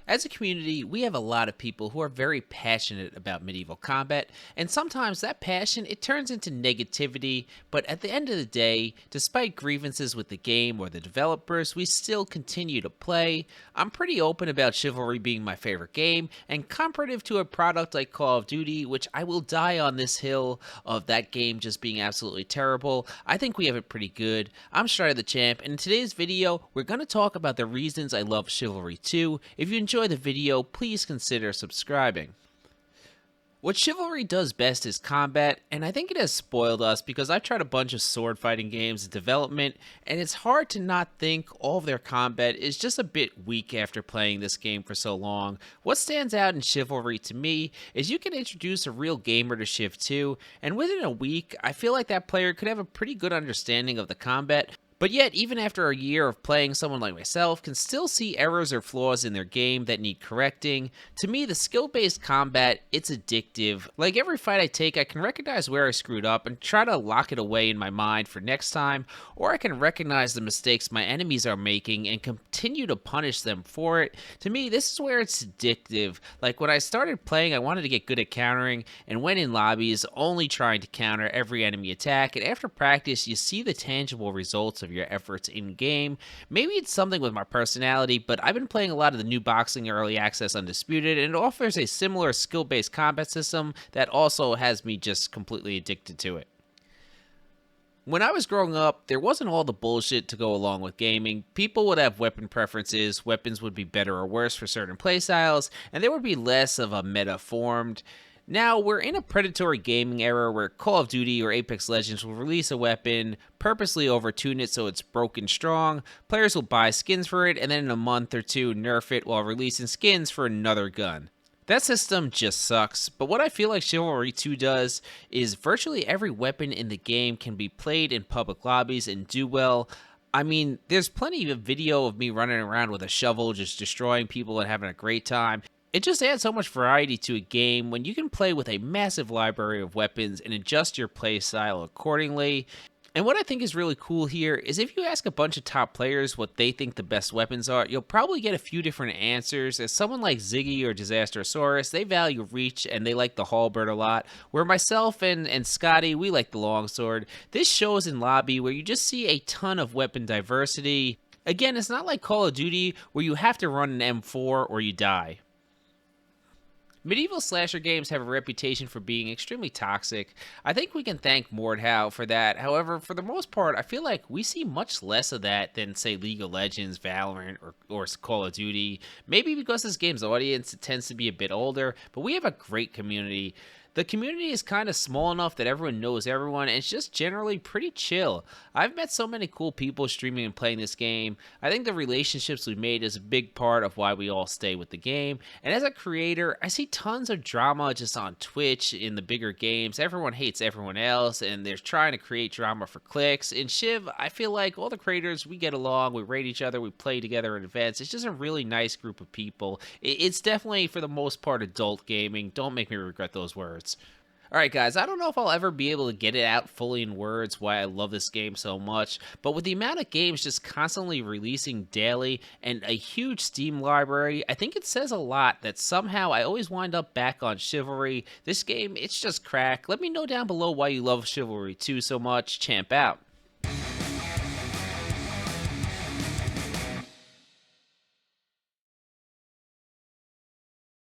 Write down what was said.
As a community, we have a lot of people who are very passionate about medieval combat, and sometimes that passion it turns into negativity, but at the end of the day, despite grievances with the game or the developers, we still continue to play. I'm pretty open about Chivalry being my favorite game, and comparative to a product like Call of Duty, which I will die on this hill of that game just being absolutely terrible, I think we have it pretty good. I'm Strider the Champ, and in today's video, we're going to talk about the reasons I love Chivalry 2. If you enjoy the video, please consider subscribing. What Chivalry does best is combat, and I think it has spoiled us because I've tried a bunch of sword fighting games in development, and it's hard to not think all of their combat is just a bit weak after playing this game for so long. What stands out in Chivalry to me is you can introduce a real gamer to Civ 2, and within a week, I feel like that player could have a pretty good understanding of the combat. But yet, even after a year of playing, someone like myself can still see errors or flaws in their game that need correcting. To me, the skill-based combat, it's addictive. Like every fight I take, I can recognize where I screwed up and try to lock it away in my mind for next time, or I can recognize the mistakes my enemies are making and continue to punish them for it. To me, this is where it's addictive. Like when I started playing, I wanted to get good at countering and went in lobbies only trying to counter every enemy attack, and after practice, you see the tangible results of your efforts in game. Maybe it's something with my personality, but I've been playing a lot of the new boxing early access Undisputed, and it offers a similar skill-based combat system that also has me just completely addicted to it. When I was growing up, there wasn't all the bullshit to go along with gaming. People would have weapon preferences, weapons would be better or worse for certain playstyles, and there would be less of a meta formed. Now, we're in a predatory gaming era where Call of Duty or Apex Legends will release a weapon, purposely overtune it so it's broken strong, players will buy skins for it, and then in a month or two nerf it while releasing skins for another gun. That system just sucks, but what I feel like Chivalry 2 does is virtually every weapon in the game can be played in public lobbies and do well. I mean, there's plenty of video of me running around with a shovel just destroying people and having a great time. It just adds so much variety to a game when you can play with a massive library of weapons and adjust your play style accordingly. And what I think is really cool here is if you ask a bunch of top players what they think the best weapons are, you'll probably get a few different answers. As someone like Ziggy or Disasterosaurus, they value reach and they like the halberd a lot, where myself and Scotty, we like the longsword. This shows in lobby where you just see a ton of weapon diversity. Again, it's not like Call of Duty where you have to run an M4 or you die. Medieval slasher games have a reputation for being extremely toxic. I think we can thank Mordhau for that. However, for the most part, I feel like we see much less of that than, say, League of Legends, Valorant, or Call of Duty. Maybe because this game's audience tends to be a bit older, but we have a great community. The community is kind of small enough that everyone knows everyone, and it's just generally pretty chill. I've met so many cool people streaming and playing this game. I think the relationships we made is a big part of why we all stay with the game. And as a creator, I see tons of drama just on Twitch in the bigger games. Everyone hates everyone else, and they're trying to create drama for clicks. In Shiv, I feel like all the creators, we get along, we rate each other, we play together at events. It's just a really nice group of people. It's definitely, for the most part, adult gaming. Don't make me regret those words. Alright guys, I don't know if I'll ever be able to get it out fully in words why I love this game so much, but with the amount of games just constantly releasing daily and a huge Steam library, I think it says a lot that somehow I always wind up back on Chivalry. This game, it's just crack. Let me know down below why you love Chivalry 2 so much. Champ out.